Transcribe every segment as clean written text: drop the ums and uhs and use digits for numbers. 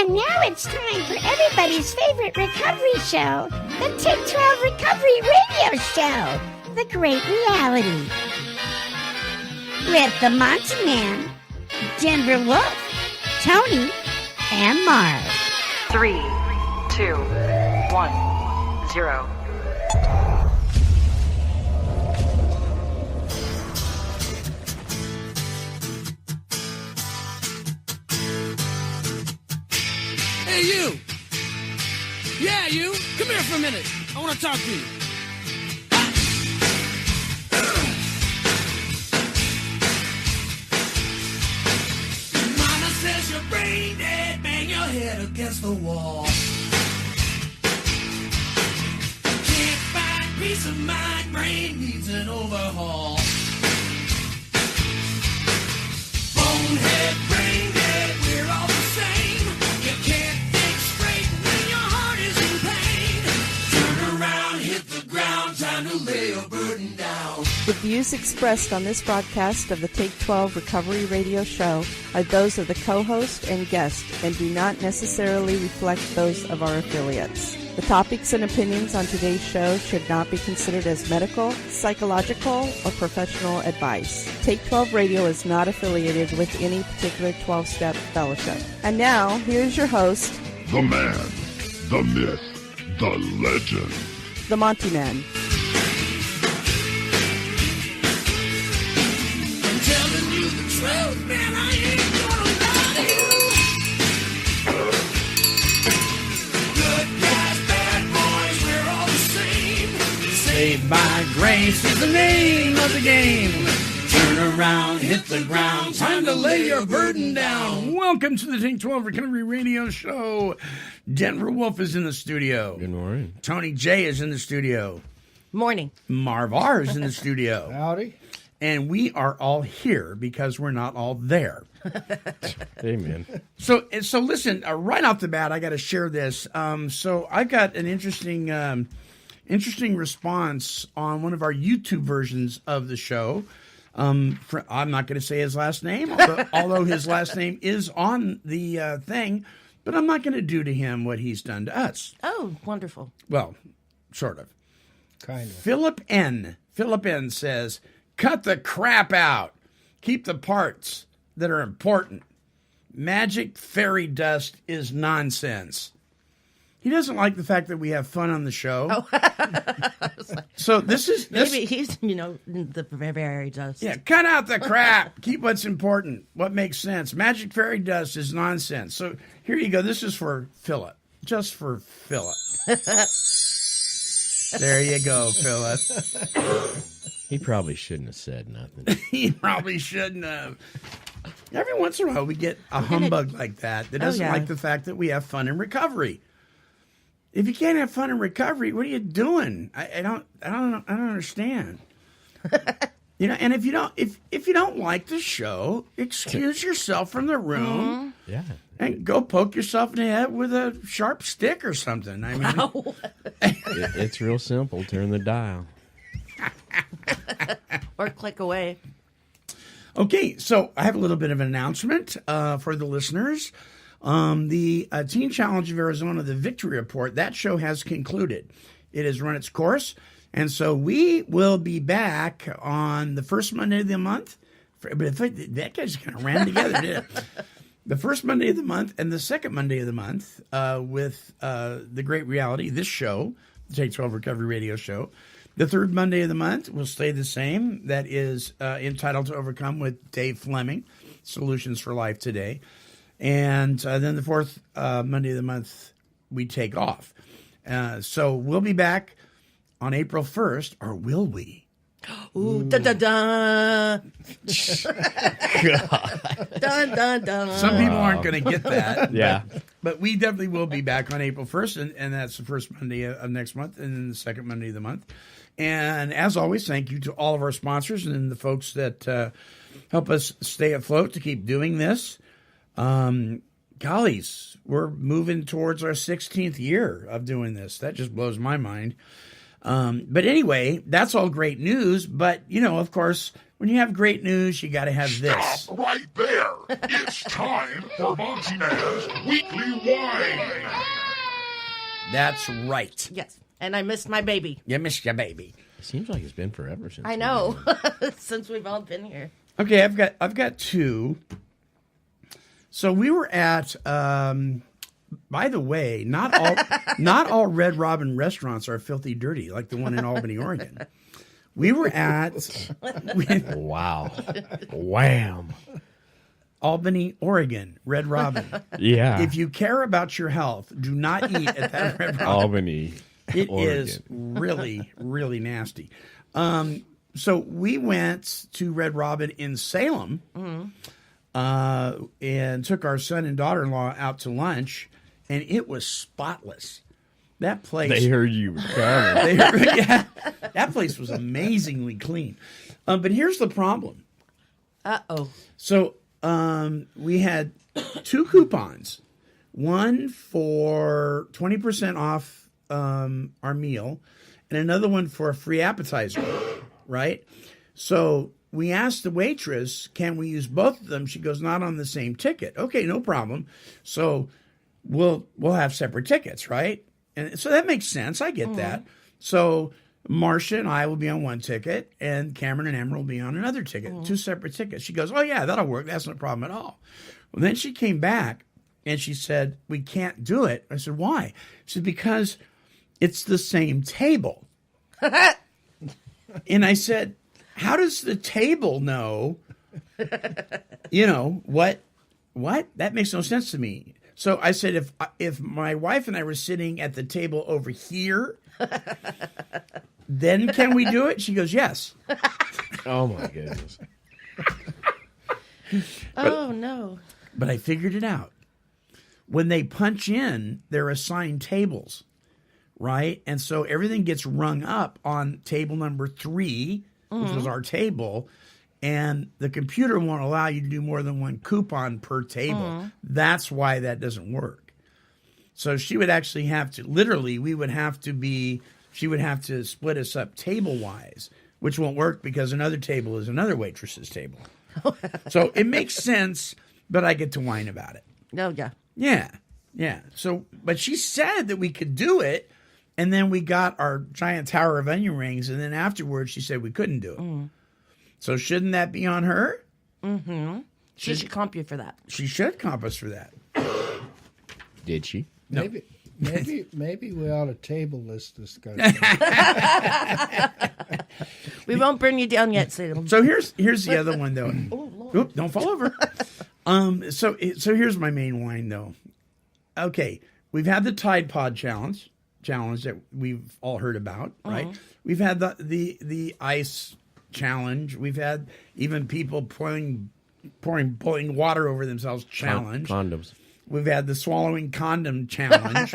And now it's time for everybody's favorite recovery show, the Take 12 Recovery Radio Show, The Great Reality. With the Monty'man, Denver Wolf, Tony, and Marv. 3, 2, 1, 0. Hey, you! Yeah, you! Come here for a minute. I want to talk to you. Mama says your brain dead, bang your head against the wall. Can't find peace of mind, brain needs an overhaul. Bonehead, brain dead, we're all the same. You can't think straight when your heart is in pain. Turn around, hit the ground, time to lay your burden down. The views expressed on this broadcast of the Take 12 Recovery Radio Show are those of the co-host and guest and do not necessarily reflect those of our affiliates. The topics and opinions on today's show should not be considered as medical, psychological, or professional advice. Take 12 Radio is not affiliated with any particular 12-step fellowship. And now, here's your host, The man, the myth, the legend. the Monty'man. I'm telling you the truth, man, I ain't gonna lie to you. Good guys, bad boys, we're all the same. Saved by grace is the name of the game. Turn around, hit the ground, time to lay your burden down. Welcome to the Take 12 Recovery Radio Show. Denver Wolf is in the studio. Good morning. Tony J is in the studio. Morning. Marv R is in the studio. Howdy. And we are all here because we're not all there. Amen. So listen, right off the bat, I got to share this. So I got an interesting response on one of our YouTube versions of the show. I'm not going to say his last name, although his last name is on the thing, but I'm not going to do to him what he's done to us. Oh, wonderful. Well, sort of. Kind of. Philip N says, cut the crap out. Keep the parts that are important. Magic fairy dust is nonsense. He doesn't like the fact that we have fun on the show. So this is... Maybe he's, the very dust. Yeah, cut out the crap. Keep what's important. What makes sense. Magic fairy dust is nonsense. So here you go. This is for Philip. Just for Philip. There you go, Philip. He probably shouldn't have said nothing. He probably shouldn't have. Every once in a while we get a humbug like that doesn't like the fact that we have fun in recovery. If you can't have fun in recovery, what are you doing? I don't understand. And if you don't like the show, excuse yourself from the room. Yeah. And go poke yourself in the head with a sharp stick or something. I mean, It's real simple. Turn the dial. Or click away. Okay, so I have a little bit of an announcement for the listeners. The Teen Challenge of Arizona, the Victory Report, that show has concluded. It has run its course, and so we will be back on the first Monday of the month. But that guy just kind of ran together, didn't it? The first Monday of the month and the second Monday of the month with The Great Reality, this show, the Take 12 Recovery Radio Show. The third Monday of the month will stay the same. That is Entitled to Overcome with Dave Fleming, Solutions for Life Today. And then the fourth Monday of the month, we take off. So we'll be back on April 1st, or will we? Ooh, dun dun dun. Dun dun dun. Some people aren't going to get that. Yeah. But we definitely will be back on April 1st, and that's the first Monday of next month, and then the second Monday of the month. And as always, thank you to all of our sponsors and the folks that help us stay afloat to keep doing this. Gollies, we're moving towards our 16th year of doing this. That just blows my mind. But anyway, that's all great news. But, of course, when you have great news, you got to have this. Stop right there. It's time for Monty'man's Weekly Whine. That's right. Yes. And I missed my baby. You missed your baby. It seems like it's been forever since. I know. Since we've all been here. Okay, I've got two. So we were at. By the way, not all Red Robin restaurants are filthy dirty like the one in Albany, Oregon. We were at Wow. Wham. Albany, Oregon, Red Robin. Yeah. If you care about your health, do not eat at that Red Robin. Albany. It Oregon. is really, really nasty. So we went to Red Robin in Salem and took our son and daughter-in-law out to lunch, and it was spotless. That place. They heard you were coming. Yeah, that place was amazingly clean. But here's the problem. Uh-oh. So we had two coupons, one for 20% off our meal and another one for a free appetizer, right? So we asked the waitress, can we use both of them? She goes, not on the same ticket. Okay, no problem. So we'll have separate tickets, right? And so that makes sense. I get that. So Marcia and I will be on one ticket, and Cameron and Emerald will be on another ticket, two separate tickets. She goes, oh, yeah, that'll work. That's no problem at all. Well, then she came back, and she said, we can't do it. I said, why? She said, because it's the same table. And I said, how does the table know, what? That makes no sense to me. So I said, if my wife and I were sitting at the table over here, then can we do it? She goes, yes. Oh, my goodness. Oh, no. But I figured it out. When they punch in, they're assigned tables, right? And so everything gets rung up on table number 3, which was our table, and the computer won't allow you to do more than one coupon per table. That's why that doesn't work. So she would actually have to, literally, she would have to split us up table-wise, which won't work because another table is another waitress's table. So it makes sense, but I get to whine about it. Oh, yeah. Yeah. So, but she said that we could do it, and then we got our giant tower of onion rings, and then afterwards she said we couldn't do it. So shouldn't that be on her? Mm-hmm. She should comp you for that. She should comp us for that. Did she? No. Maybe we ought to table this discussion. We won't burn you down yet, Salem. So here's the other one though. Oop, don't fall over. So here's my main whine though. Okay, we've had the Tide Pod challenge that we've all heard about, right? We've had the ice challenge. We've had even people pouring boiling water over themselves challenge. Condoms. We've had the swallowing condom challenge.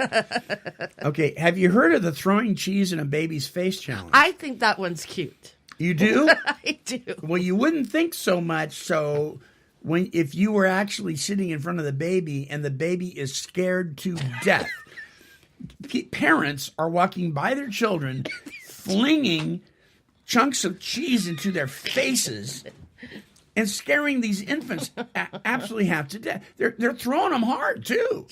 Okay, have you heard of the throwing cheese in a baby's face challenge? I think that one's cute. You do? I do. Well, you wouldn't think so much. So if you were actually sitting in front of the baby and the baby is scared to death, parents are walking by their children, flinging chunks of cheese into their faces and scaring these infants absolutely half to death. They're throwing them hard, too.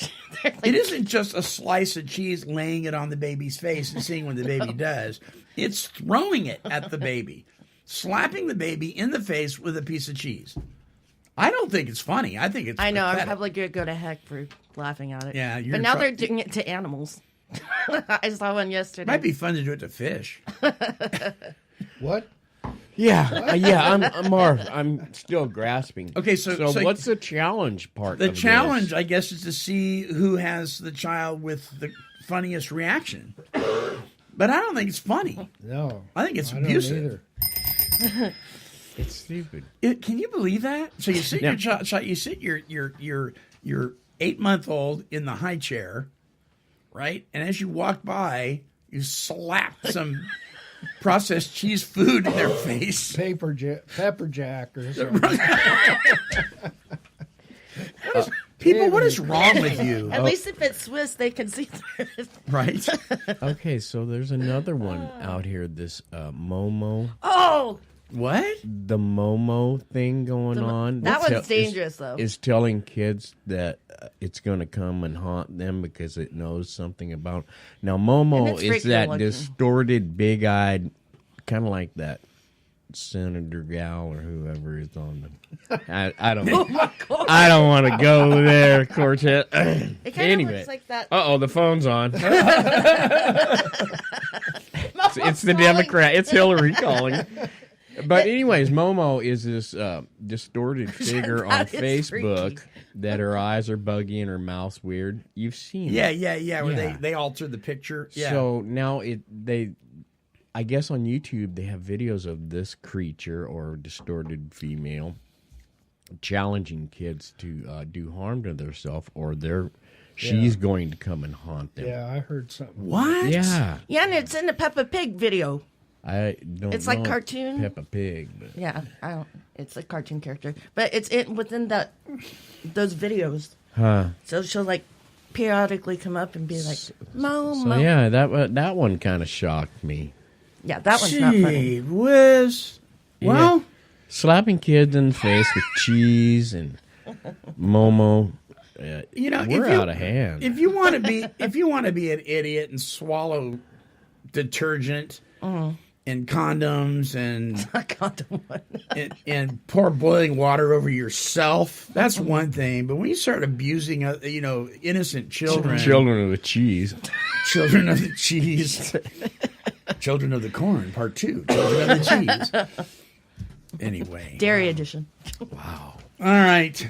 It isn't just a slice of cheese, laying it on the baby's face and seeing what the baby does. It's throwing it at the baby, slapping the baby in the face with a piece of cheese. I don't think it's funny. I think it's I know. pathetic. I'm probably going to go to heck for laughing at it. Yeah, you're but now they're doing it to animals. I saw one yesterday. Might be fun to do it to fish. What? Yeah. I'm still grasping. Okay, so what's the challenge part? The of challenge, this? I guess, is to see who has the child with the funniest reaction. But I don't think it's funny. No. I think it's don't abusive. either. It's stupid. Can you believe that? So you sit your 8-month-old in the high chair, right? And as you walk by, you slap some processed cheese food in their face. Pepper jack or something. People, what is wrong with you? At least if it's Swiss, they can see through it. Right? Okay, so there's another one out here. This Momo. Oh, What? The Momo thing going on. That one's dangerous, though. Is telling kids that it's going to come and haunt them because it knows something about. Now, And Momo it's is freaky that looking. distorted, big-eyed, kind of like that Senator Gal or whoever is on them. I don't. Oh my God. I don't want to go there, Quartet. It kind Anyway. of looks like that. Uh-oh, the phone's on. It's the Democrat. It's Hillary calling. But anyways, Momo is this distorted figure on That is Facebook freaky. that her eyes are buggy and her mouth's weird. You've seen Yeah, it. yeah. Where Yeah. they alter the picture. Yeah. So now I guess on YouTube they have videos of this creature or distorted female challenging kids to do harm to themselves, or she's going to come and haunt them. Yeah, I heard something. What? Yeah. Yeah, and it's in the Peppa Pig video. I don't. It's like know cartoon. Peppa Pig, but Yeah, I don't. It's a cartoon character, but it's within those videos. huh? So she'll like periodically come up and be like, "Mo, So Mo." yeah, that one kind of shocked me. Yeah, that one's not funny. Gee whiz. Well, Yeah. Slapping kids in the face with cheese and Momo. We're out of hand. If you want to be an idiot and swallow detergent and condoms and Condom one. and pour boiling water over yourself, that's one thing. But when you start abusing, innocent children, Children of the cheese. children of the cheese, children of the corn, part 2, children of the cheese. Anyway, Dairy edition. all right.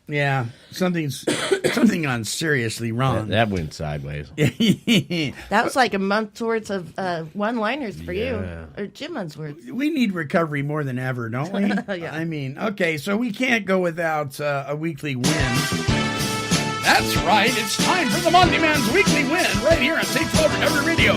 Yeah, something's gone seriously wrong. That went sideways. That was like a month's worth of one-liners for Yeah. you, or 2 months worth. We need recovery more than ever, don't we? Yeah. I mean, okay, so we can't go without a weekly win. That's right. It's time for the Monty'man's weekly win right here on Take 12 Recovery Radio.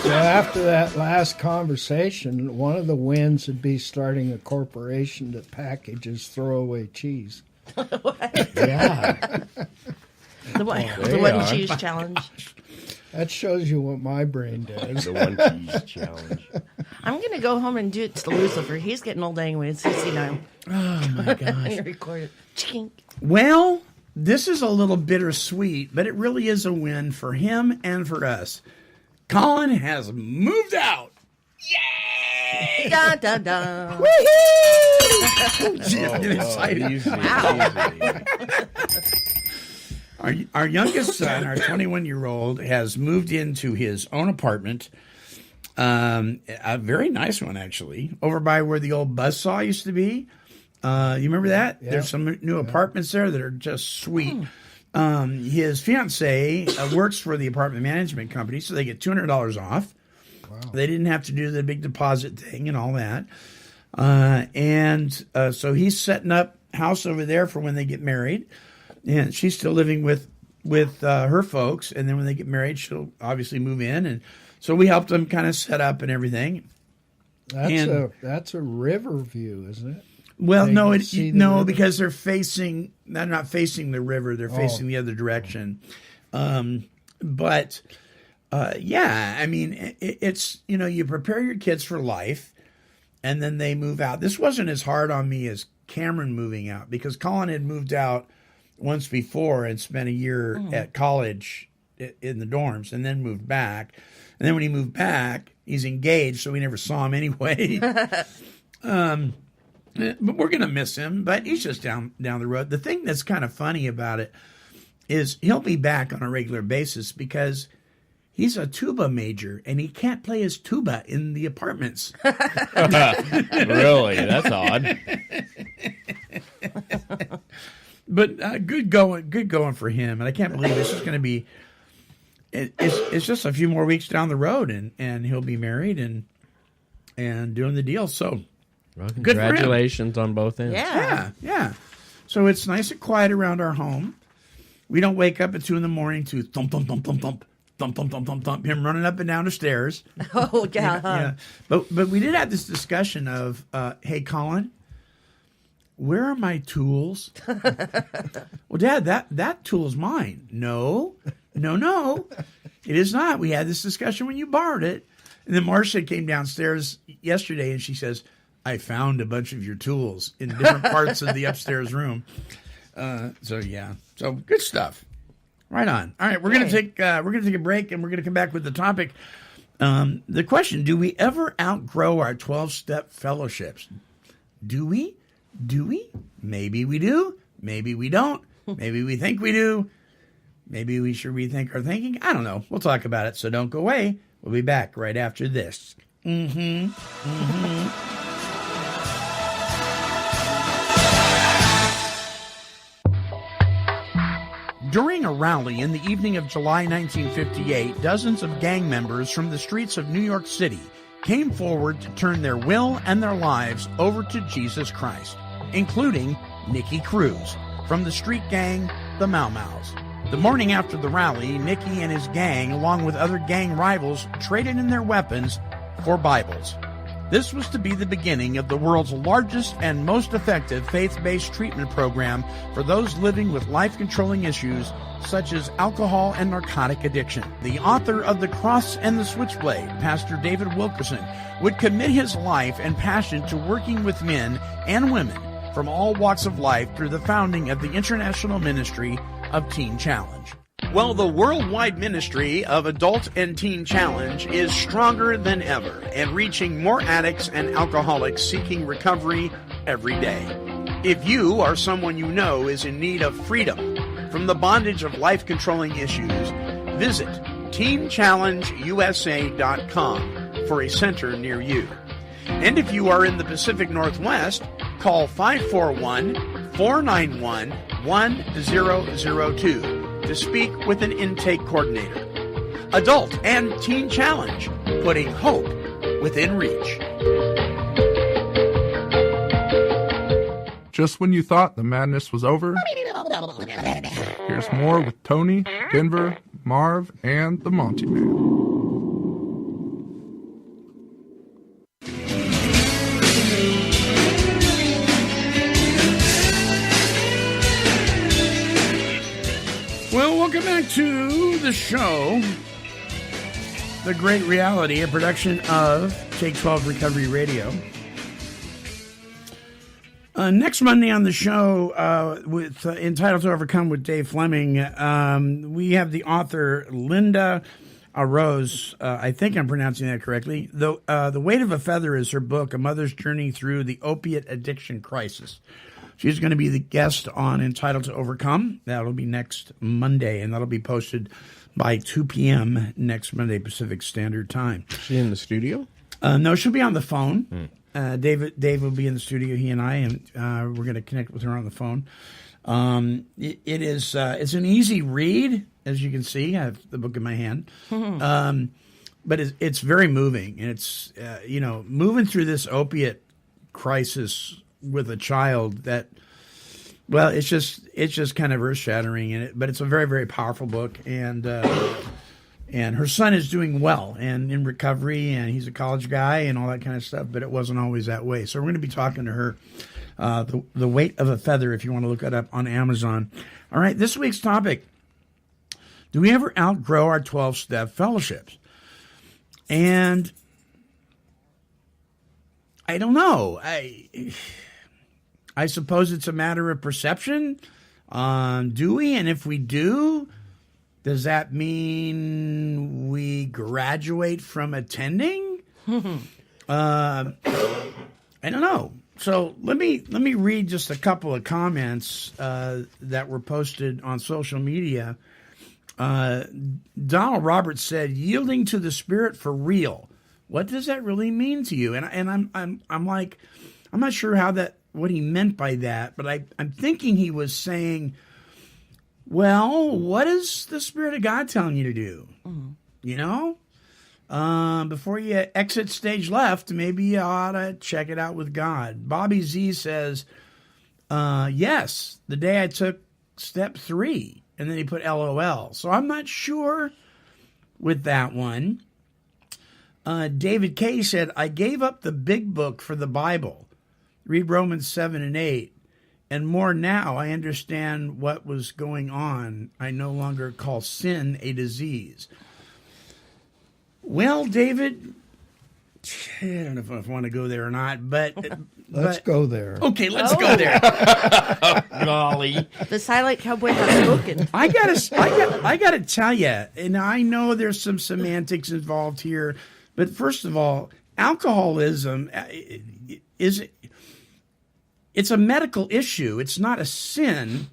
So after that last conversation, one of the wins would be starting a corporation that packages throwaway cheese. Yeah. The one are. cheese challenge. That shows you what my brain does. The one cheese challenge. I'm gonna go home and do it to Lucifer. He's getting old anyways. He's senile. Oh, my gosh. I'm gonna record it. Chink. Well, this is a little bittersweet, but it really is a win for him and for us. Colin has moved out. Yay! Da da da. Gee, I'm getting excited. Easy. Our youngest son, our 21-year-old, has moved into his own apartment. A very nice one, actually, over by where the old buzzsaw used to be. You remember that? Yeah. There's some new apartments there that are just sweet. His fiance works for the apartment management company, so they get $200 off. Wow. They didn't have to do the big deposit thing and all that. So he's setting up house over there for when they get married. And she's still living with her folks. And then when they get married, she'll obviously move in. And so we helped them kind of set up and everything. That's a river view, isn't it? Well, They no, can see the river? because they're not facing the river. They're facing the other direction. Yeah, I mean, it's, you prepare your kids for life and then they move out. This wasn't as hard on me as Cameron moving out because Colin had moved out once before and spent a year at college in the dorms and then moved back. And then when he moved back, he's engaged, so we never saw him anyway. But we're going to miss him, but he's just down the road. The thing that's kind of funny about it is he'll be back on a regular basis because he's a tuba major and he can't play his tuba in the apartments. Really? That's odd. But good going for him. And I can't believe it's just going to be, it's just a few more weeks down the road and he'll be married and doing the deal. So Well, Good for him. congratulations on both ends. yeah. So it's nice and quiet around our home. We don't wake up at 2 a.m. to thump, thump, thump, thump, thump, thump, thump, thump, thump, thump, him running up and down the stairs. Oh yeah. Yeah. But we did have this discussion of, hey, Colin, where are my tools? Well, Dad, that tool's mine. No, No, it is not. We had this discussion when you borrowed it. And then Marcia came downstairs yesterday and she says, I found a bunch of your tools in different parts of the upstairs room. So good stuff. Right on. All right, we're gonna take a break and we're gonna come back with the topic. The question: do we ever outgrow our 12-step fellowships? Do we? Maybe we do. Maybe we don't. Maybe we think we do. Maybe we should rethink our thinking. I don't know. We'll talk about it. So don't go away. We'll be back right after this. During a rally in the evening of July 1958, dozens of gang members from the streets of New York City came forward to turn their will and their lives over to Jesus Christ, including Nicky Cruz from the street gang, the Mau Mau's. The morning after the rally, Nicky and his gang, along with other gang rivals, traded in their weapons for Bibles. This was to be the beginning of the world's largest and most effective faith-based treatment program for those living with life-controlling issues such as alcohol and narcotic addiction. The author of The Cross and the Switchblade, Pastor David Wilkerson, would commit his life and passion to working with men and women from all walks of life through the founding of the International Ministry of Teen Challenge. Well, the worldwide ministry of Adult and Teen Challenge is stronger than ever and reaching more addicts and alcoholics seeking recovery every day. If you or someone you know is in need of freedom from the bondage of life-controlling issues, visit teenchallengeusa.com for a center near you. And if you are in the Pacific Northwest, call 541-491-1002 to speak with an intake coordinator. Adult and Teen Challenge, putting hope within reach. Just when you thought the madness was over, here's more with Tony, Denver, Marv, and the Monty'man. Well, welcome back to the show, The Great Reality, a production of Take 12 Recovery Radio. Next Monday on the show, with entitled To Overcome with Dave Fleming, we have the author Linda Rose. I think I'm pronouncing that correctly. The Weight of a Feather is her book, A Mother's Journey Through the Opiate Addiction Crisis. She's going to be the guest on Entitled to Overcome. That'll be next Monday, and that'll be posted by 2 p.m. next Monday, Pacific Standard Time. Is she in the studio? No, she'll be on the phone. Dave will be in the studio, he and I, and we're going to connect with her on the phone. It's an easy read, as you can see. I have the book in my hand. But it's very moving, and it's, moving through this opiate crisis with a child that, well, it's just kind of earth-shattering, but it's a very, very powerful book, and her son is doing well and in recovery, and he's a college guy and all that kind of stuff, but it wasn't always that way. So we're going to be talking to her, The Weight of a Feather, if you want to look it up on Amazon. All right, this week's topic: do we ever outgrow our 12-step fellowships? And I don't know. I suppose it's a matter of perception. Do we? And if we do, does that mean we graduate from attending? I don't know. So let me read just a couple of comments that were posted on social media. Donald Roberts said, "Yielding to the Spirit for real. What does that really mean to you?" And I'm like, I'm not sure what he meant by that, but I'm thinking he was saying, well, what is the Spirit of God telling you to do? Mm-hmm. Before you exit stage left, maybe you ought to check it out with God. Bobby Z says, yes, the day I took step 3, and then he put LOL. So I'm not sure with that one. David K said, I gave up the big book for the Bible. Read Romans 7 and 8. and more now I understand what was going on. I no longer call sin a disease. Well, David, I don't know if I want to go there or not, but Let's go there. Okay, let's go there. Golly. The silent cowboy has spoken. I gotta tell you, and I know there's some semantics involved here, but first of all, alcoholism it's a medical issue. It's not a sin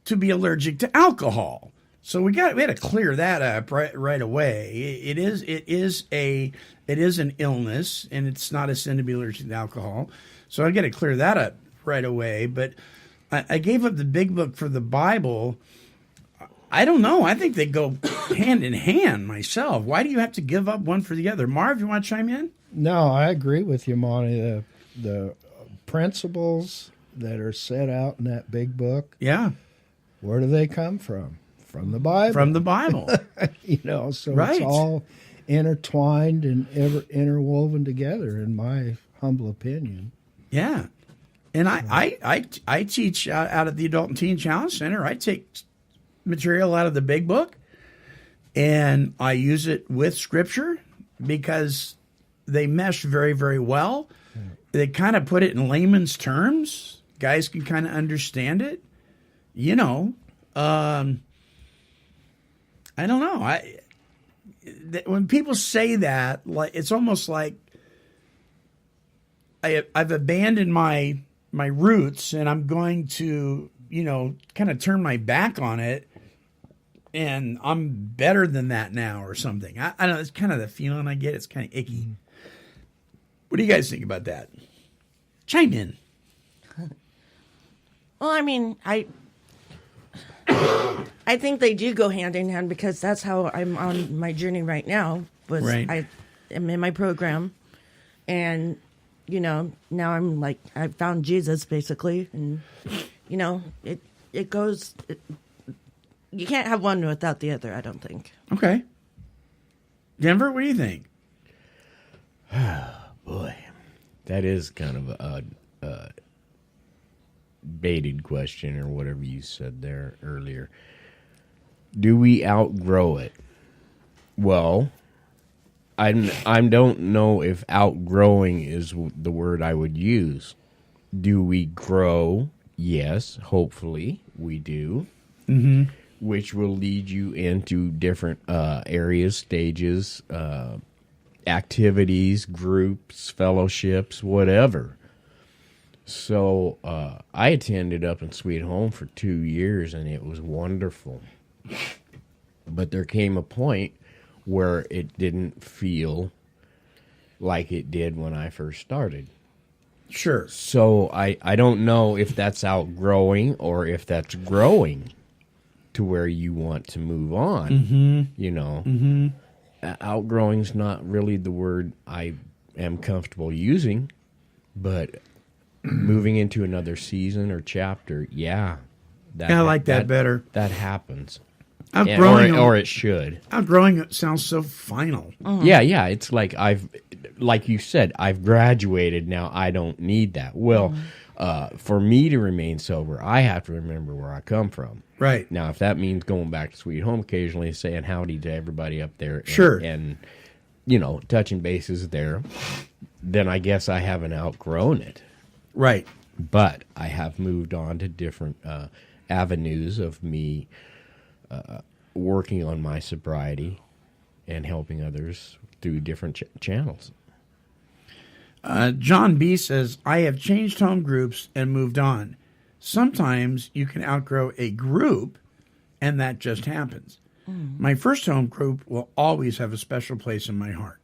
to be allergic to alcohol. So we had to clear that up right away. It is an illness, and it's not a sin to be allergic to alcohol. So I got to clear that up right away. But I gave up the big book for the Bible. I don't know. I think they go hand in hand myself. Why do you have to give up one for the other? Marv, you want to chime in? No, I agree with you, Monty. The principles that are set out in that big book, Yeah. where do they come from? From the Bible. From the Bible. So Right. it's all intertwined and interwoven together, in my humble opinion. Yeah. And I teach out at the Adult and Teen Challenge Center. I take material out of the big book and I use it with Scripture because they mesh very, very well. They kind of put it in layman's terms. Guys can kind of understand it. I don't know. When people say that, like it's almost like I've abandoned my roots and I'm going to, kind of turn my back on it, and I'm better than that now or something. I don't know. It's kind of the feeling I get. It's kind of icky. What do you guys think about that? Chime in. Well, I mean, I think they do go hand in hand because that's how I'm on my journey right now. Right. I am in my program, and now I'm like I found Jesus basically, and it goes. You can't have one without the other. I don't think. Okay. Denver, what do you think? Boy, that is kind of a baited question or whatever you said there earlier. Do we outgrow it? Well, I don't know if outgrowing is the word I would use. Do we grow? Yes, hopefully we do. Mm-hmm. Which will lead you into different areas, stages, activities, groups, fellowships, whatever. So I attended Up in Sweet Home for 2 years, and it was wonderful. But there came a point where it didn't feel like it did when I first started. Sure. So I don't know if that's outgrowing or if that's growing to where you want to move on. Mm-hmm. Outgrowing's not really the word I am comfortable using, but moving into another season or chapter, yeah. I like that better. That happens. Outgrowing, or it should. Outgrowing it sounds so final. Yeah. It's like like you said, I've graduated now. I don't need that. Well, for me to remain sober, I have to remember where I come from. Right. Now, if that means going back to Sweet Home occasionally, saying howdy to everybody up there, Sure, and touching bases there, then I guess I haven't outgrown it. Right. But I have moved on to different avenues of me working on my sobriety and helping others through different channels. John B. says, I have changed home groups and moved on. Sometimes you can outgrow a group, and that just happens. My first home group will always have a special place in my heart.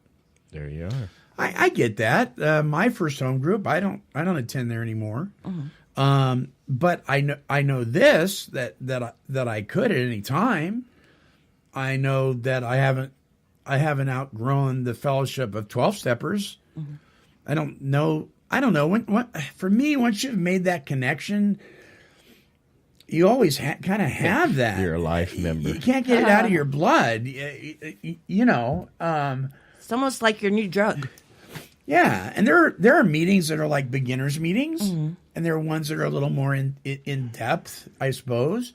There you are. I get that. My first home group, I don't attend there anymore. But I know this that I could at any time. I know that I haven't outgrown the fellowship of 12-steppers. I don't know. For me, once you've made that connection, you always kind of have that. You're a life member. You can't get it out of your blood. It's almost like your new drug. Yeah, and there are meetings that are like beginners meetings, and there are ones that are a little more in depth, I suppose.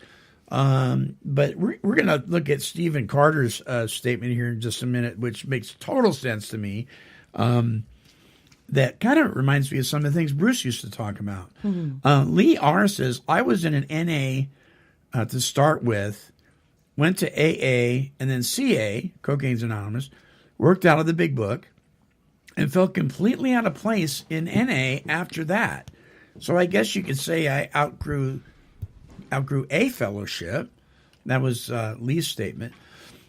But we're going to look at Stephen Carter's statement here in just a minute, which makes total sense to me. That kind of reminds me of some of the things Bruce used to talk about. Lee R. says, I was in an NA to start with, went to AA, and then CA, Cocaine's Anonymous, worked out of the big book, and felt completely out of place in NA after that. So I guess you could say I outgrew a fellowship. That was Lee's statement.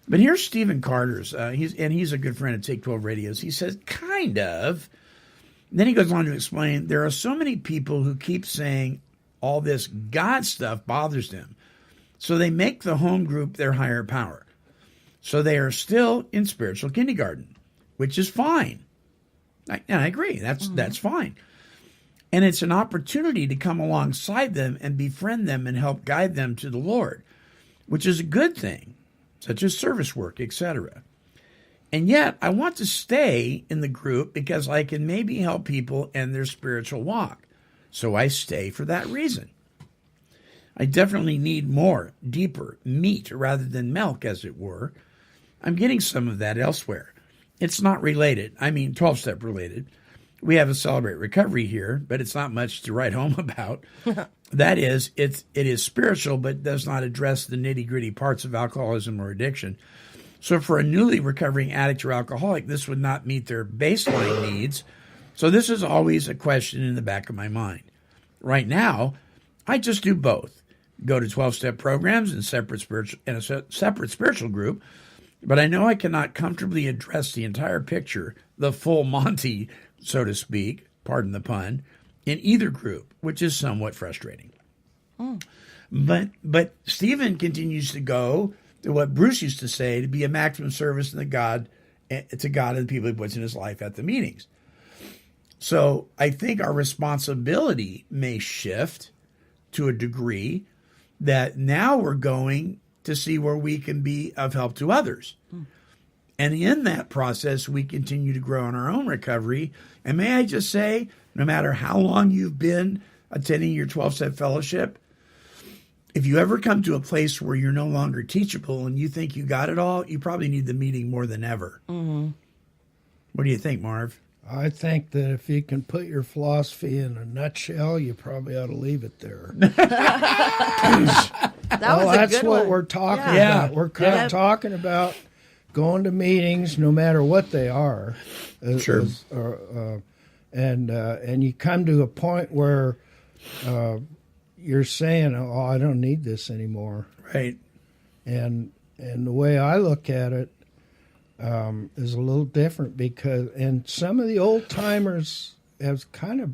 But here's Stephen Carter's. He's a good friend of Take 12 Radios. He says, kind of. Then he goes on to explain, there are so many people who keep saying all this God stuff bothers them. So they make the home group their higher power. So they are still in spiritual kindergarten, which is fine. I agree. That's fine. And it's an opportunity to come alongside them and befriend them and help guide them to the Lord, which is a good thing, such as service work, etc. And yet, I want to stay in the group because I can maybe help people in their spiritual walk. So I stay for that reason. I definitely need more, deeper meat rather than milk, as it were. I'm getting some of that elsewhere. It's not related. I mean, 12-step related. We have a Celebrate Recovery here, but it's not much to write home about. That is, it is spiritual, but does not address the nitty-gritty parts of alcoholism or addiction. So for a newly recovering addict or alcoholic, this would not meet their baseline needs. So this is always a question in the back of my mind. Right now, I just do both. Go to 12-step programs in a separate spiritual group, but I know I cannot comfortably address the entire picture, the full Monty, so to speak, pardon the pun, in either group, which is somewhat frustrating. But Stephen continues to go to what Bruce used to say, to be a maximum service to God and the people he puts in his life at the meetings. So I think our responsibility may shift to a degree that now we're going to see where we can be of help to others. And in that process, we continue to grow in our own recovery. And may I just say, no matter how long you've been attending your 12-step fellowship, if you ever come to a place where you're no longer teachable and you think you got it all, you probably need the meeting more than ever. What do you think, Marv? I think that if you can put your philosophy in a nutshell, you probably ought to leave it there. That's what we're talking about. We're kind of talking about going to meetings, no matter what they are. Sure. And you come to a point where you're saying, "Oh, I don't need this anymore." Right. And the way I look at it is a little different and some of the old timers have kind of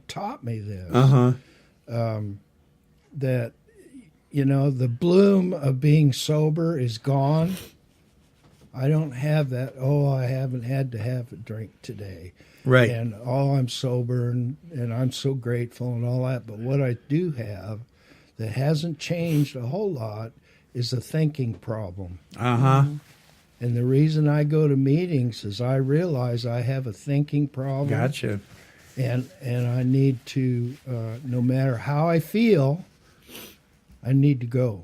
taught me this. That, the bloom of being sober is gone. I don't have that, I haven't had to have a drink today. Right. And, I'm sober and I'm so grateful and all that. But what I do have that hasn't changed a whole lot is a thinking problem. And the reason I go to meetings is I realize I have a thinking problem. Gotcha. And I need to, no matter how I feel, I need to go.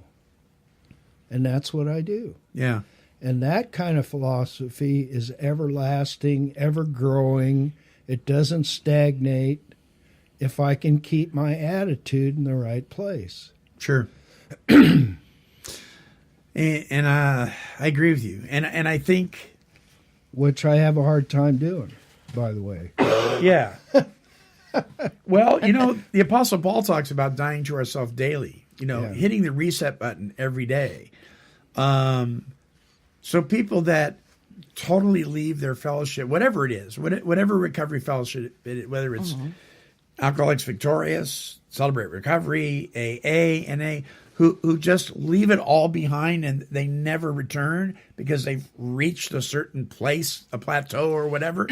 And that's what I do. Yeah. And that kind of philosophy is everlasting, ever growing. It doesn't stagnate if I can keep my attitude in the right place. Sure. And I agree with you. And I think... Which I have a hard time doing, by the way. Yeah. Well, the Apostle Paul talks about dying to ourselves daily, hitting the reset button every day. So people that totally leave their fellowship, whatever it is, whatever recovery fellowship, whether it's Alcoholics Victorious, Celebrate Recovery, AA, NA, who just leave it all behind and they never return because they've reached a certain place, a plateau or whatever.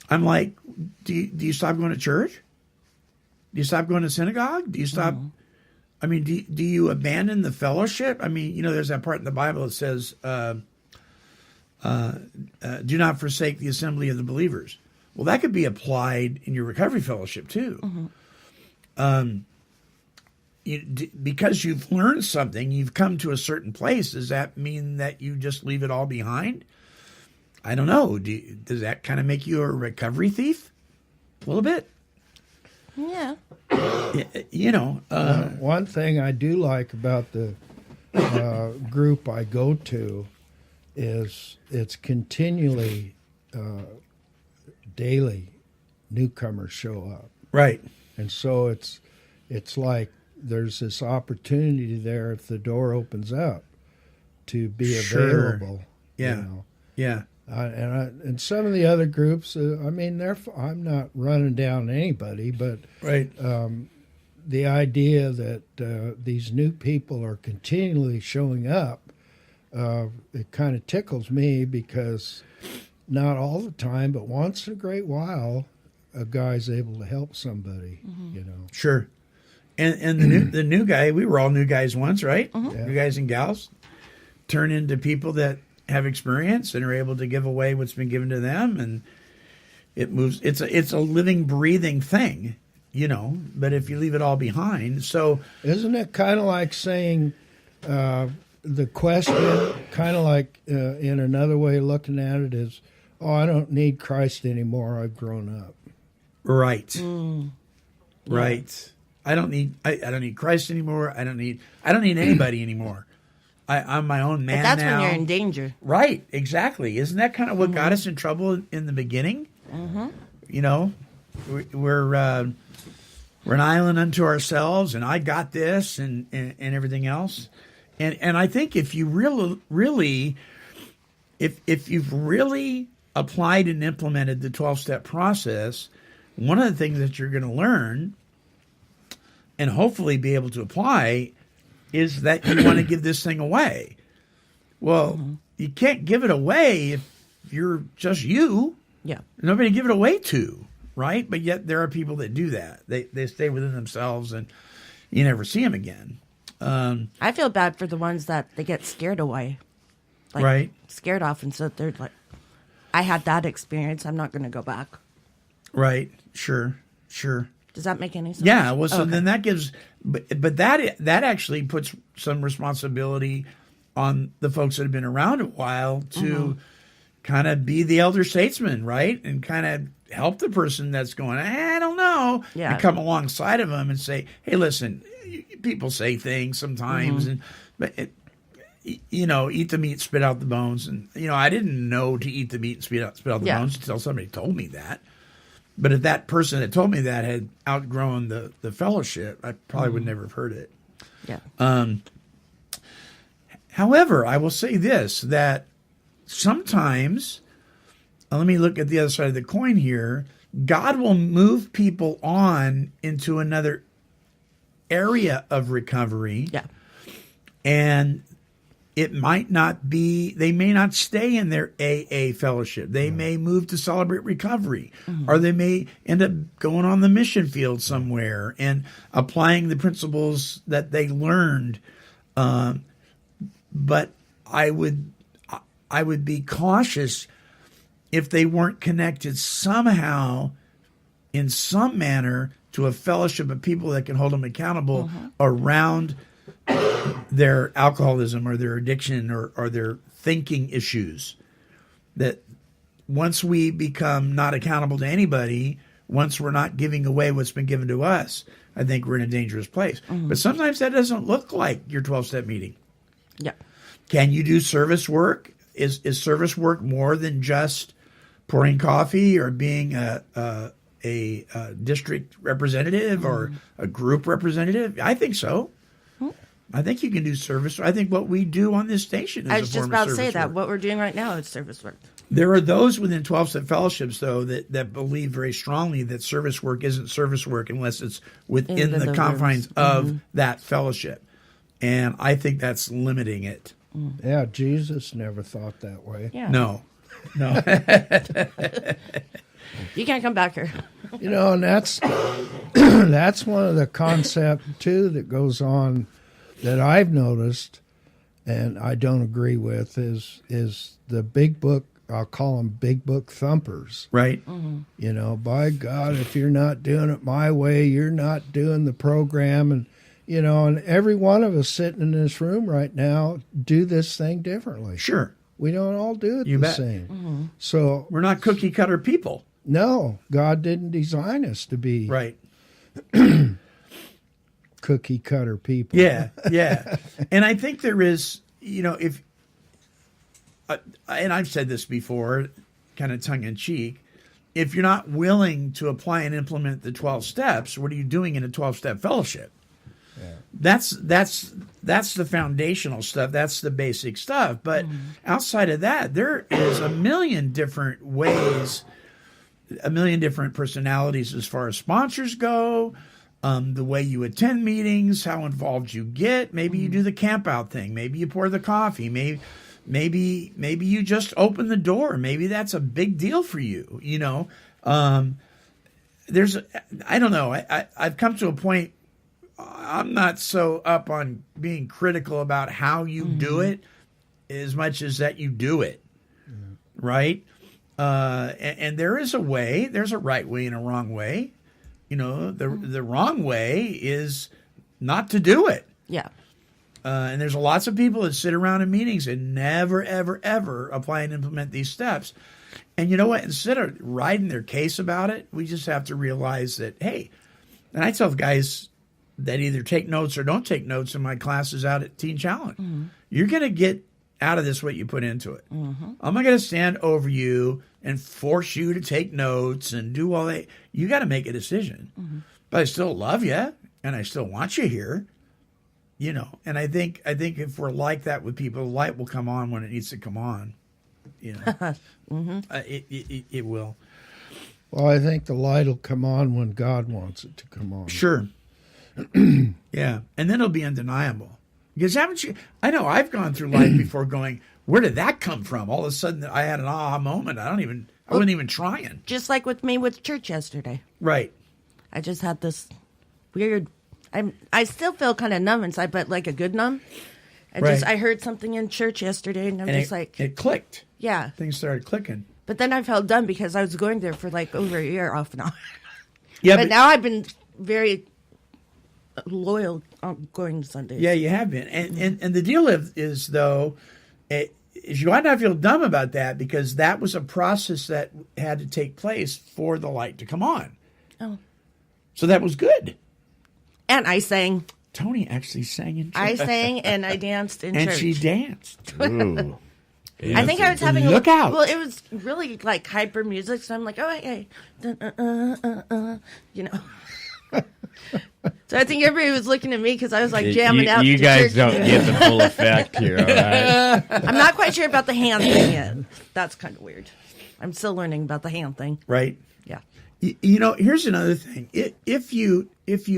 I'm like, do you stop going to church? Do you stop going to synagogue? Do you stop... I mean, do you abandon the fellowship? I mean, there's that part in the Bible that says, do not forsake the assembly of the believers. Well, that could be applied in your recovery fellowship, too. because you've learned something, you've come to a certain place. Does that mean that you just leave it all behind? I don't know. Does that kind of make you a recovery thief? A little bit. Yeah. One thing I do like about the group I go to is it's continually daily newcomers show up. Right. And so it's like there's this opportunity there if the door opens up to be available. Yeah. You know. Yeah. And some of the other groups, I'm not running down anybody, but right. The idea that these new people are continually showing up, it kind of tickles me because not all the time, but once in a great while, a guy's able to help somebody. You know. Sure. And the new guy, we were all new guys once, right? Yeah. New guys and gals turn into people that have experience and are able to give away what's been given to them, and it moves. It's a living, breathing thing, But if you leave it all behind, so isn't it kind of like saying the question, kind of like in another way of looking at it is, oh, I don't need Christ anymore. I've grown up. Right. Right. I don't need Christ anymore. I don't need anybody anymore. I'm my own man But that's now. when you're in danger. Right, exactly. Isn't that kind of what got us in trouble in the beginning? We're an island unto ourselves, and I got this, and everything else. And I think if you really, if you've really applied and implemented the 12-step process, one of the things that you're going to learn, and hopefully be able to apply, is that you want to give this thing away. Well, you can't give it away if you're just you. Yeah. Nobody to give it away to, right? But yet there are people that do that. They stay within themselves and you never see them again. I feel bad for the ones that they get scared away. Right. Scared off, and so they're like, I had that experience. I'm not going to go back. Right. Sure. Does that make any sense? Yeah. Well, so then that gives, but that actually puts some responsibility on the folks that have been around a while to kind of be the elder statesman, right? And kind of help the person that's going, I don't know. Yeah. And come alongside of them and say, hey, listen, people say things sometimes, but eat the meat, spit out the bones. And, I didn't know to eat the meat and spit out the bones until somebody told me that. But if that person that told me that had outgrown the fellowship, I probably would never have heard it. Yeah. However, I will say this, that sometimes, let me look at the other side of the coin here, God will move people on into another area of recovery. Yeah. And it might not be, they may not stay in their AA fellowship. They may move to Celebrate Recovery, or they may end up going on the mission field somewhere and applying the principles that they learned. But I would be cautious if they weren't connected somehow in some manner to a fellowship of people that can hold them accountable around their alcoholism or their addiction or their thinking issues. That once we become not accountable to anybody, once we're not giving away what's been given to us, I think we're in a dangerous place. But sometimes that doesn't look like your 12-step meeting. Yeah. Can you do service work? Is service work more than just pouring coffee or being a district representative or a group representative? I think so. I think you can do service. I think what we do on this station is I was a just form about of to say service that. work. What we're doing right now is service work. There are those within 12-step fellowships, though, that believe very strongly that service work isn't service work unless it's within the confines of that fellowship. And I think that's limiting it. Yeah, Jesus never thought that way. Yeah. No. You can't come back here. And that's that's one of the concepts too that goes on that I've noticed, and I don't agree with is the big book I'll call them big book thumpers. Right. You know, by God, if you're not doing it my way, you're not doing the program. And, you know, and every one of us sitting in this room right now do this thing differently. Sure. We don't all do it You the bet. same. So We're not cookie cutter people. no, God didn't design us to be Right. cookie cutter people. Yeah. Yeah. And I think there is, you know, if, and I've said this before, kind of tongue in cheek, if you're not willing to apply and implement the 12 steps, what are you doing in a 12-step fellowship? That's the foundational stuff. That's the basic stuff. But outside of that, there is a million different ways, a million different personalities as far as sponsors go, the way you attend meetings, how involved you get. Maybe you do the camp out thing. Maybe you pour the coffee. Maybe you just open the door. Maybe that's a big deal for you. You know, I don't know. I've come to a point. I'm not so up on being critical about how you do it as much as that you do it. Right. And there is a way, there's a right way and a wrong way. You know, the wrong way is not to do it. Yeah. And there's lots of people that sit around in meetings and never, ever, ever apply and implement these steps. And you know what? Instead of riding their case about it, we just have to realize that, hey, and I tell the guys that either take notes or don't take notes in my classes out at Teen Challenge. You're going to get out of this what you put into it. I'm not going to stand over you and force you to take notes and do all that. You got to make a decision. But I still love you, and I still want you here. You know, and I think if we're like that with people, the light will come on when it needs to come on. You know, it will. Well, I think the light will come on when God wants it to come on. Sure. Yeah, and then it'll be undeniable. Because haven't you? I know I've gone through life before going, where did that come from? All of a sudden, I had an aha moment. I wasn't even trying. Just like with me with church yesterday. Right. I just had this weird. I still feel kind of numb inside, but like a good numb. I heard something in church yesterday, and it clicked. Yeah. Things started clicking. But then I felt dumb because I was going there for like over a year off and on. Yeah, but now I've been very loyal going to Sundays. Yeah, you have been. And the deal is though, is you ought not feel dumb about that because that was a process that had to take place for the light to come on. Oh. So that was good. And I sang. Tony actually sang in church. I sang and I danced in church. And she danced. Ooh. I think I was having Look out. Well, it was really like hyper music, so I'm like, oh, hey. You know. So I think everybody was looking at me because I was like jamming out. You to guys church. don't get the full effect here, all right? I'm not quite sure about the hand thing yet. That's kind of weird. I'm still learning about the hand thing. Right. Yeah. You know, here's another thing. If you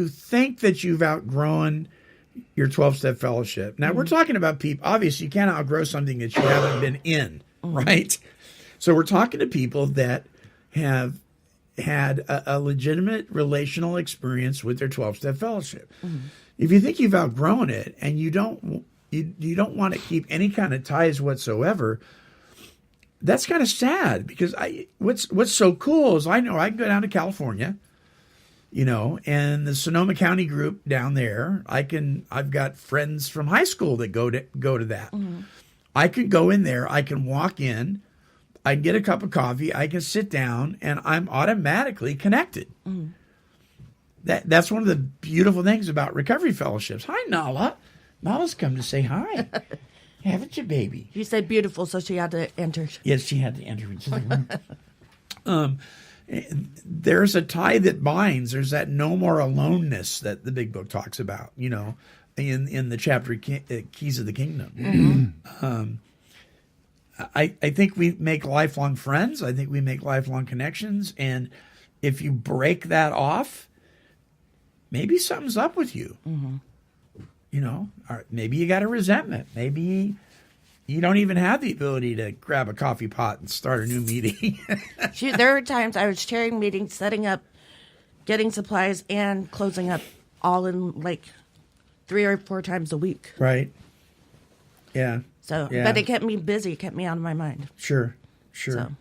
think that you've outgrown your 12-step fellowship, now we're talking about people. Obviously, you can't outgrow something that you haven't been in, right? So we're talking to people that have had a legitimate relational experience with their 12-step fellowship. If you think you've outgrown it and you don't want to keep any kind of ties whatsoever, that's kind of sad because what's so cool is I know I can go down to California, you know, and the Sonoma County group down there, I've got friends from high school that go to that. I can go in there, I can walk in, I can get a cup of coffee, I can sit down, and I'm automatically connected. That's one of the beautiful things about recovery fellowships. Hi, Nala. Nala's come to say hi. Haven't you, baby? You said beautiful, so she had to enter. Yes, she had to enter into the room. There's a tie that binds. There's that no more aloneness that the big book talks about, you know, in the chapter Keys of the Kingdom. I think we make lifelong friends. I think we make lifelong connections. And if you break that off, maybe something's up with you. You know, or maybe you got a resentment. Maybe you don't even have the ability to grab a coffee pot and start a new meeting. There were times I was chairing meetings, setting up, getting supplies, and closing up all in like 3 or 4 times a week. Right. Yeah. So, yeah. But it kept me busy. It kept me out of my mind. Sure. Sure.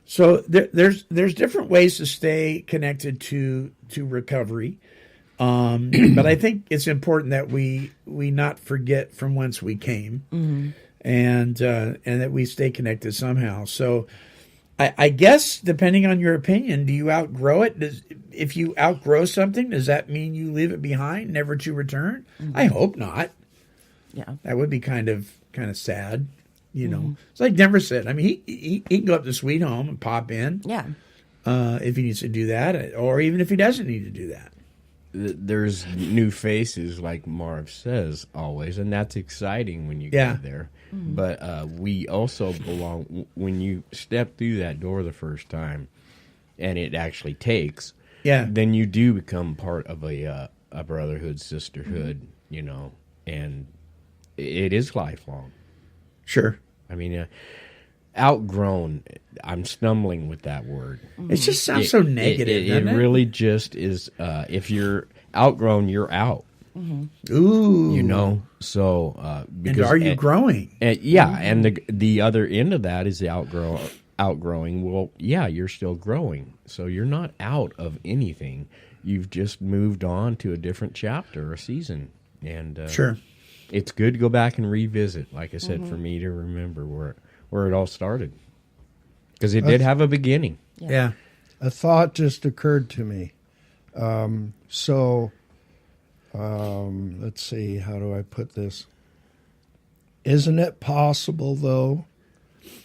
So there's different ways to stay connected to recovery, but I think it's important that we not forget from whence we came, and that we stay connected somehow. So I guess depending on your opinion, do you outgrow it? If you outgrow something, does that mean you leave it behind, never to return? I hope not. Yeah, that would be kind of sad. You know, it's like Denver said. I mean, he can go up to Sweet Home and pop in. Yeah. If he needs to do that, or even if he doesn't need to do that. There's new faces, like Marv says, always, and that's exciting when you get there. But we also belong when you step through that door the first time, and it actually takes. Yeah. Then you do become part of a brotherhood, sisterhood, you know, and it is lifelong. Sure. I mean, outgrown, I'm stumbling with that word. It just sounds so negative, doesn't it? It really just is. If you're outgrown, you're out. Ooh. You know? So, because, and are you growing? Yeah, and the other end of that is the outgrowing. Well, yeah, you're still growing. So you're not out of anything. You've just moved on to a different chapter or season. And sure. It's good to go back and revisit, like I said, for me to remember where it all started. Because it did have a beginning. Yeah. A thought just occurred to me. Let's see, how do I put this? Isn't it possible, though,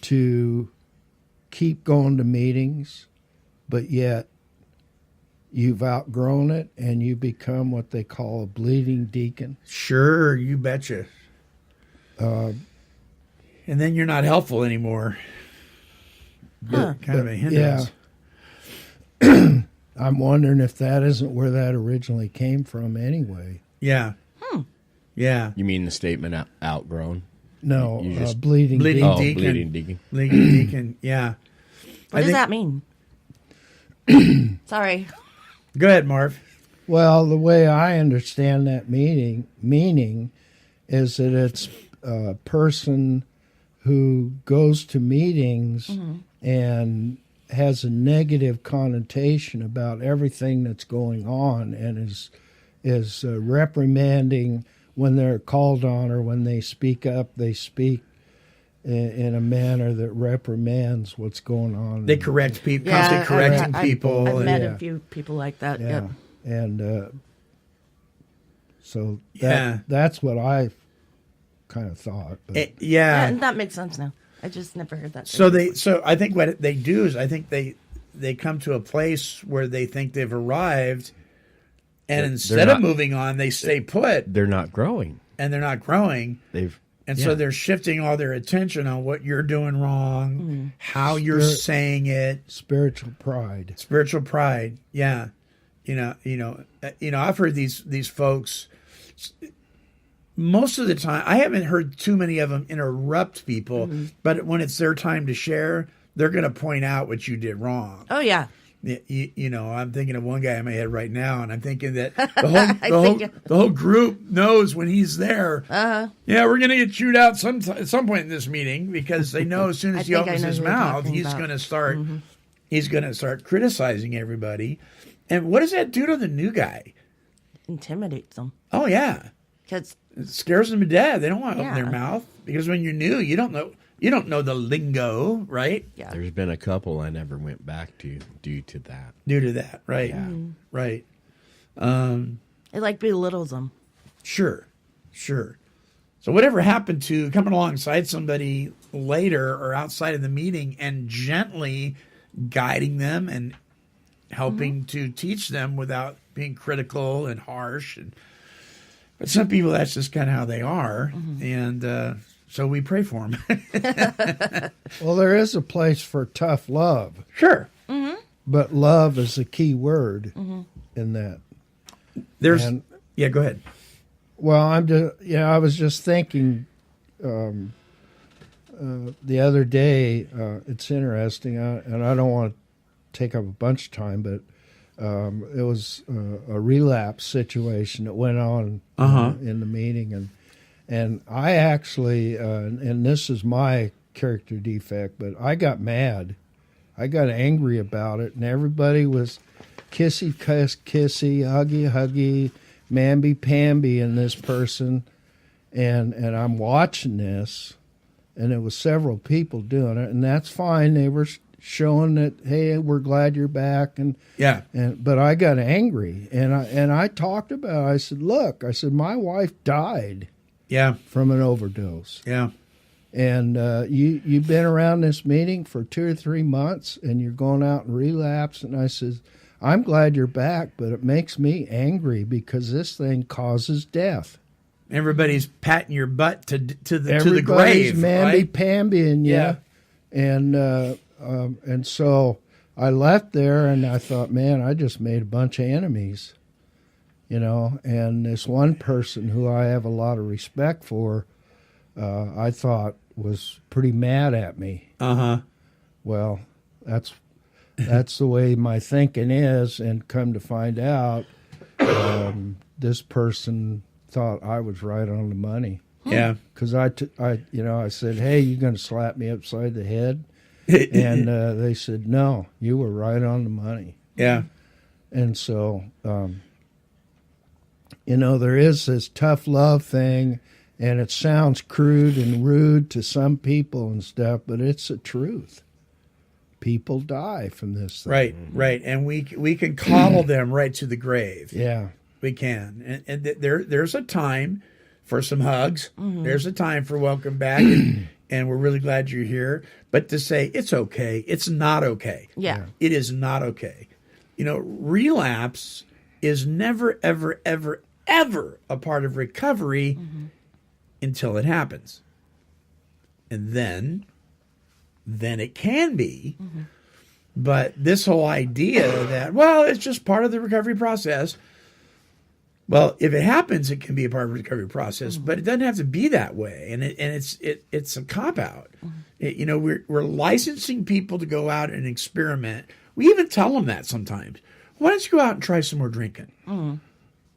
to keep going to meetings, but yet you've outgrown it and you become what they call a bleeding deacon? Sure, you betcha. And then you're not helpful anymore. Kind of a hindrance. Yeah. I'm wondering if that isn't where that originally came from anyway. Yeah. Yeah. You mean the statement outgrown? No, You just- bleeding Bleeding deacon. deacon. Bleeding deacon. Bleeding deacon, yeah. What does that mean? Sorry. Go ahead, Marv. Well, the way I understand that meaning is that it's a person who goes to meetings and has a negative connotation about everything that's going on and is reprimanding when they're called on, or when they speak up, they speak in a manner that reprimands what's going on. They correct people, constantly correcting people. I've met yeah. a few people like that. Yeah. Yep. And so Yeah. that's what I kind of thought. But Yeah, and that makes sense now. I just never heard that. So I think what they do is I think they come to a place where they think they've arrived, and instead of moving on, they stay put. They're not growing. And they're not growing. So they're shifting all their attention on what you're doing wrong, how you're saying it. Spiritual pride. Spiritual pride. Yeah. You know, I've heard these folks. Most of the time, I haven't heard too many of them interrupt people, but when it's their time to share, they're going to point out what you did wrong. Oh, yeah. You know, I'm thinking of one guy in my head right now, and I'm thinking that the whole group knows when he's there. Yeah, we're going to get chewed out at some point in this meeting, because they know as soon as he opens his mouth, he's going to start. He's going to start criticizing everybody. And what does that do to the new guy? Intimidates them. Oh yeah, because it scares them to death. They don't want to open their mouth, because when you're new, you don't know the lingo, right? Yeah. There's been a couple I never went back to due to that. Right? Yeah. Right. It like belittles them. Sure. So whatever happened to coming alongside somebody later or outside of the meeting and gently guiding them and helping to teach them without being critical and harsh? But some people, that's just kind of how they are, and so we pray for them. Well, there is a place for tough love. Sure. But love is the key word in that. Go ahead. Well, I was just thinking the other day, it's interesting, and I don't want to take up a bunch of time, but it was a relapse situation that went on in the meeting, and I actually, and this is my character defect, but I got mad. I got angry about it, and everybody was kissy, huggy, huggy, mamby-pamby in this person. And I'm watching this, and it was several people doing it, and that's fine. They were showing that, hey, we're glad you're back, but I got angry, and I talked about it. I said, look, my wife died from an overdose. Yeah. And you've been around this meeting for 2 or 3 months, and you're going out and relapse. And I said, I'm glad you're back, but it makes me angry because this thing causes death. Everybody's patting your butt to the grave. Everybody's mamby-pambying you. Yeah. And so I left there, and I thought, man, I just made a bunch of enemies, And this one person who I have a lot of respect for, I thought was pretty mad at me. Well, that's the way my thinking is, and come to find out, this person thought I was right on the money. Yeah, because I said, hey, you going to slap me upside the head? And they said, no, you were right on the money. Yeah. And so, there is this tough love thing, and it sounds crude and rude to some people and stuff, but it's the truth. People die from this thing. Right. And we can coddle them right to the grave. Yeah. We can. And there's a time for some hugs. Mm-hmm. There's a time for welcome back. And we're really glad you're here. But to say, it's okay, it's not okay. Yeah. It is not okay. Relapse is never, ever, ever, ever a part of recovery until it happens. And then it can be. Mm-hmm. But this whole idea that, well, it's just part of the recovery process. Well, if it happens, it can be a part of the recovery process, but it doesn't have to be that way. And it's a cop-out. We're licensing people to go out and experiment. We even tell them that sometimes. Why don't you go out and try some more drinking?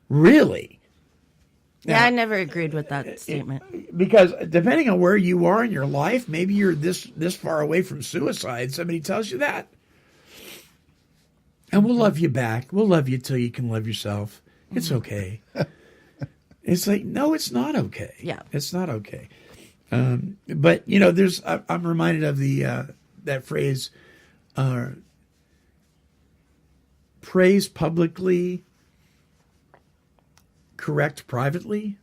Really? Yeah, Now, I never agreed with that statement. Because depending on where you are in your life, maybe you're this far away from suicide. Somebody tells you that. And we'll love you back. We'll love you till you can love yourself. It's okay. It's like, no, it's not okay. Yeah. It's not okay. But, I'm reminded of that phrase, praise publicly, correct privately.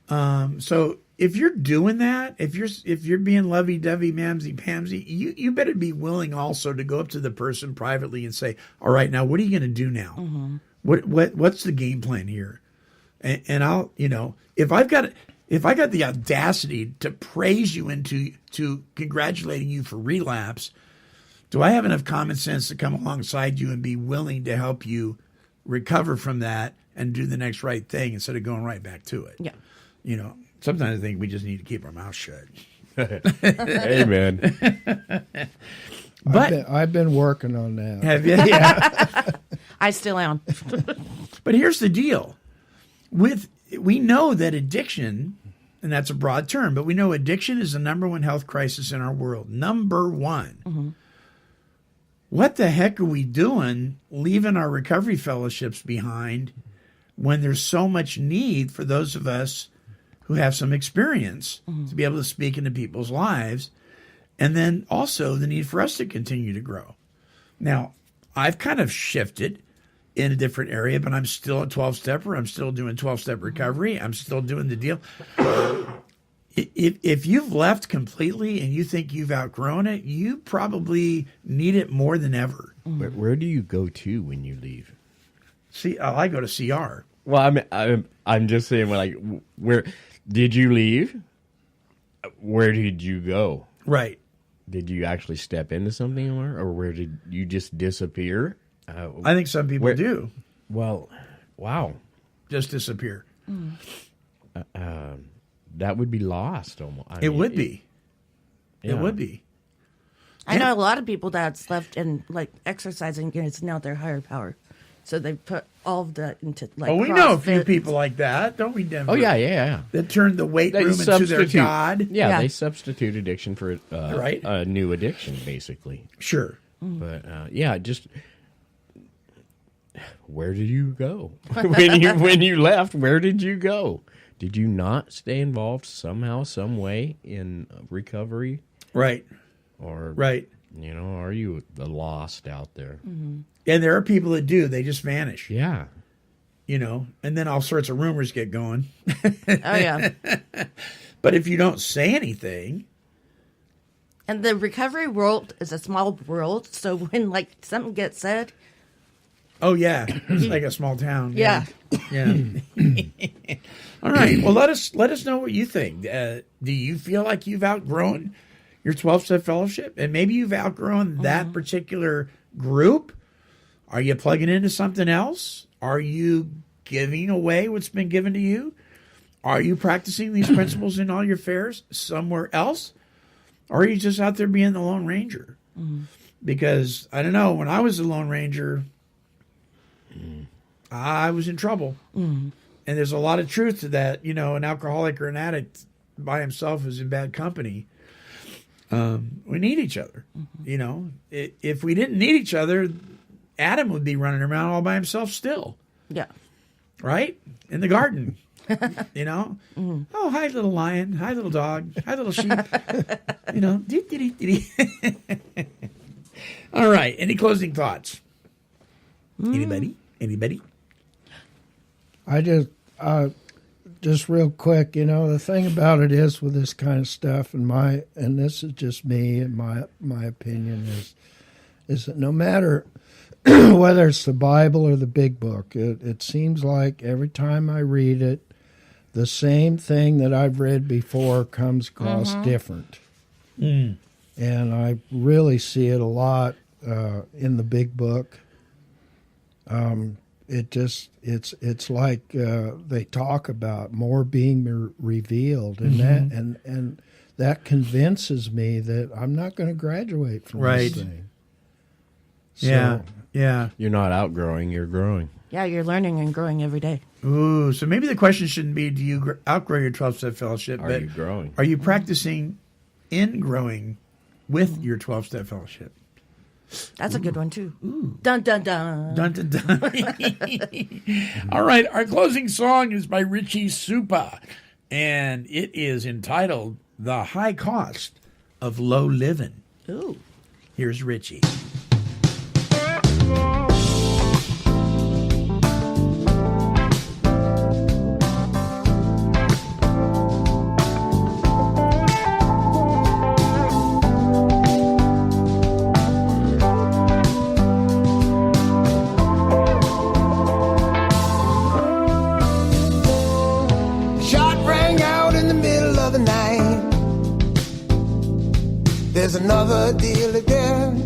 So if you're doing that, if you're being lovey-dovey, mamsy-pamsy, you better be willing also to go up to the person privately and say, all right, now what are you going to do now? Mm-hmm. What's the game plan here? And I'll, if I got the audacity to praise you into congratulating you for relapse, do I have enough common sense to come alongside you and be willing to help you recover from that and do the next right thing instead of going right back to it? Yeah. Sometimes I think we just need to keep our mouth shut. Amen. But I've been working on that. Have you? Yeah. I still am. But here's the deal. We know that addiction, and that's a broad term, but we know addiction is the number one health crisis in our world. Number one. Mm-hmm. What the heck are we doing leaving our recovery fellowships behind when there's so much need for those of us who have some experience to be able to speak into people's lives, and then also the need for us to continue to grow? Now, I've kind of shifted in a different area, but I'm still a 12-stepper. I'm still doing 12-step recovery. I'm still doing the deal. If you've left completely and you think you've outgrown it, you probably need it more than ever. Where do you go to when you leave? See, I go to CR. Well, I'm just saying, like, where did you leave? Where did you go? Right. Did you actually step into something, or where did you just disappear? I think some people do. Well, wow. Just disappear. That would be lost almost. It would be. Yeah. It would be. I know a lot of people that's left and like exercising, and it's now their higher power. So they put all of that into like. Oh, we know a few CrossFit. people like that, don't we, Denver? Oh yeah. That turned the weight They room into their substitute- god. Yeah, they substitute addiction for Right. a new addiction, basically. Sure. But just where did you go when you left? Where did you go? Did you not stay involved somehow, some way in recovery? Right. Or Right. Are you the lost out there? Mm-hmm. And there are people that do. They just vanish. Yeah. And then all sorts of rumors get going. Oh yeah. But if you don't say anything, And the recovery world is a small world, so when like something gets said, oh yeah, it's like a small town. yeah. Yeah. All right. Well, let us know what you think. Do you feel like you've outgrown your 12-step fellowship, and maybe you've outgrown that particular group? Are you plugging into something else? Are you giving away what's been given to you? Are you practicing these principles in all your affairs somewhere else? Or are you just out there being the Lone Ranger? Because, I don't know, when I was the Lone Ranger, I was in trouble. And there's a lot of truth to that. An alcoholic or an addict by himself is in bad company. We need each other. If we didn't need each other, Adam would be running around all by himself still. Yeah. Right? In the garden. Oh, hi, little lion. Hi, little dog. Hi, little sheep. All right. Any closing thoughts? Anybody? I just real quick, the thing about it is with this kind of stuff, and this is just me and my opinion is that no matter whether it's the Bible or the Big Book, it seems like every time I read it, the same thing that I've read before comes across different. And I really see it a lot in the Big Book. It's like they talk about more being revealed, and that convinces me that I'm not going to graduate from this thing. So, Yeah. You're not outgrowing, you're growing. Yeah, you're learning and growing every day. Ooh, so maybe the question shouldn't be, do you outgrow your 12-step fellowship? Are you growing? Are you practicing in growing with your 12-step fellowship? That's a good one too. Dun dun dun. Dun, dun, dun. All right, our closing song is by Richie Supa, and it is entitled The High Cost of Low Living. Ooh. Here's Richie. There's another deal again.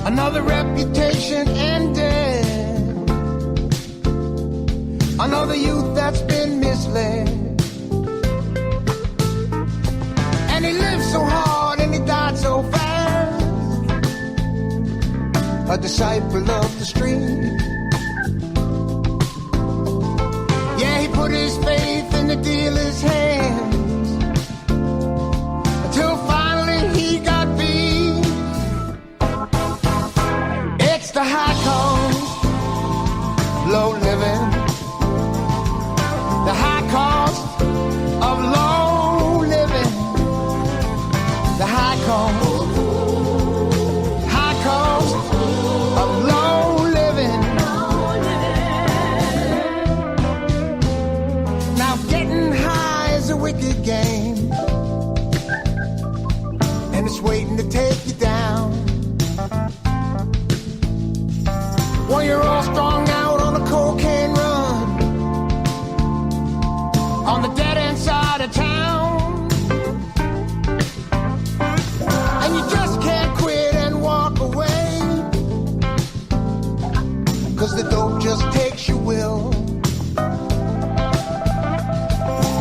Another reputation ended. Another youth that's been misled. And he lived so hard and he died so fast. A disciple of the street. Yeah, he put his faith in the dealer's hands. Till finally he got beat. It's the high cost, low living. The high cost of low living. The high cost of low living. Now getting high is a wicked game. And it's waiting to take you down. While you're all strung out on a cocaine run, on the dead end side of town, and you just can't quit and walk away, 'cause the dope just takes your will.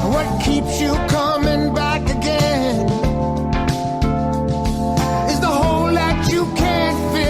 And what keeps you coming back again? You can't feel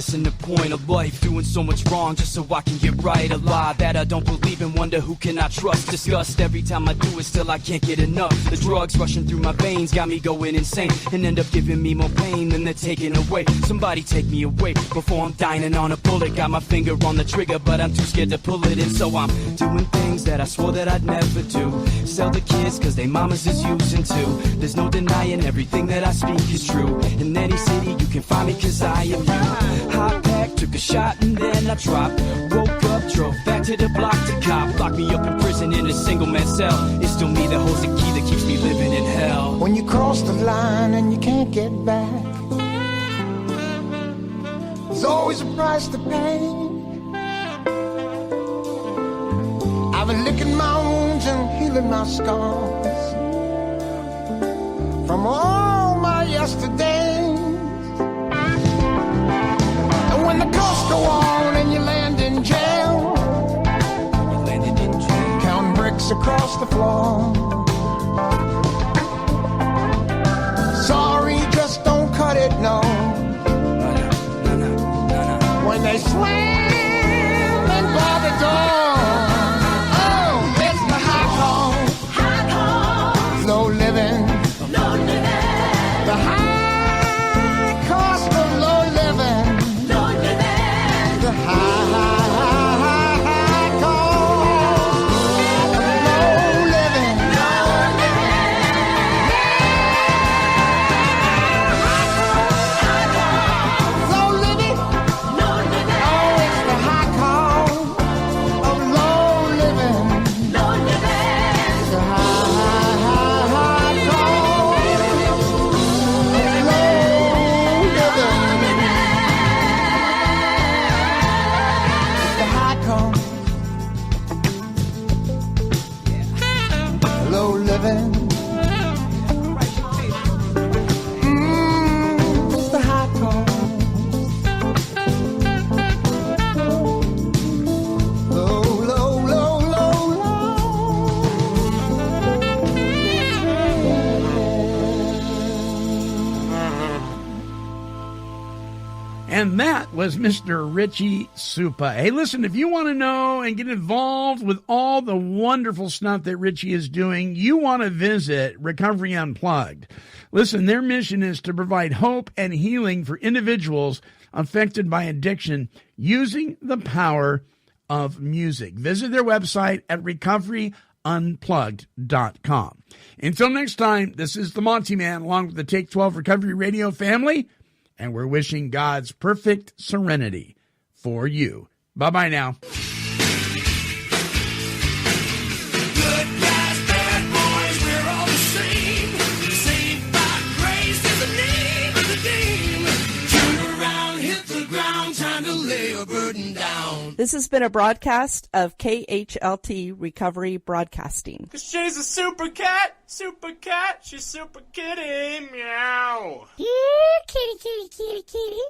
missing the point of life, doing so much wrong just so I can get right. A lie that I don't believe in, wonder who can I trust. Disgust every time I do it, still I can't get enough. The drugs rushing through my veins got me going insane, and end up giving me more pain than they're taking away. Somebody take me away before I'm dining on a bullet. Got my finger on the trigger, but I'm too scared to pull it. And so I'm doing things that I swore that I'd never do. Sell the kids cause they mamas is using too. There's no denying everything that I speak is true. In any city you can find me cause I am you. Hot pack, took a shot and then I dropped. Woke up, drove back to the block to cop. Locked me up in prison in a single man cell. It's still me that holds the key that keeps me living in hell. When you cross the line and you can't get back, there's always a price to pay. I've been licking my wounds and healing my scars from all my yesterdays. And when the costs go on and you land in jail, counting bricks across the floor. Sorry, just don't cut it, no. When they slam and bar the door, oh, it's the high call, low living, the high cost of low living, the high cost of low living. And that was Mr. Richie Supa. Hey, listen, if you want to know and get involved with all the wonderful stuff that Richie is doing, you want to visit Recovery Unplugged. Listen, their mission is to provide hope and healing for individuals affected by addiction using the power of music. Visit their website at recoveryunplugged.com. Until next time, this is the Monty'man along with the Take 12 Recovery Radio family, and we're wishing God's perfect serenity for you. Bye-bye now. Good guys, bad boys, we're all the same. Saved by grace is the name of the game. Turn around, hit the ground, time to lay a burden down. This has been a broadcast of KHLT Recovery Broadcasting. 'Cause she's a super cat, she's super kitty, meow. Here, kitty, kitty, kitty, kitty.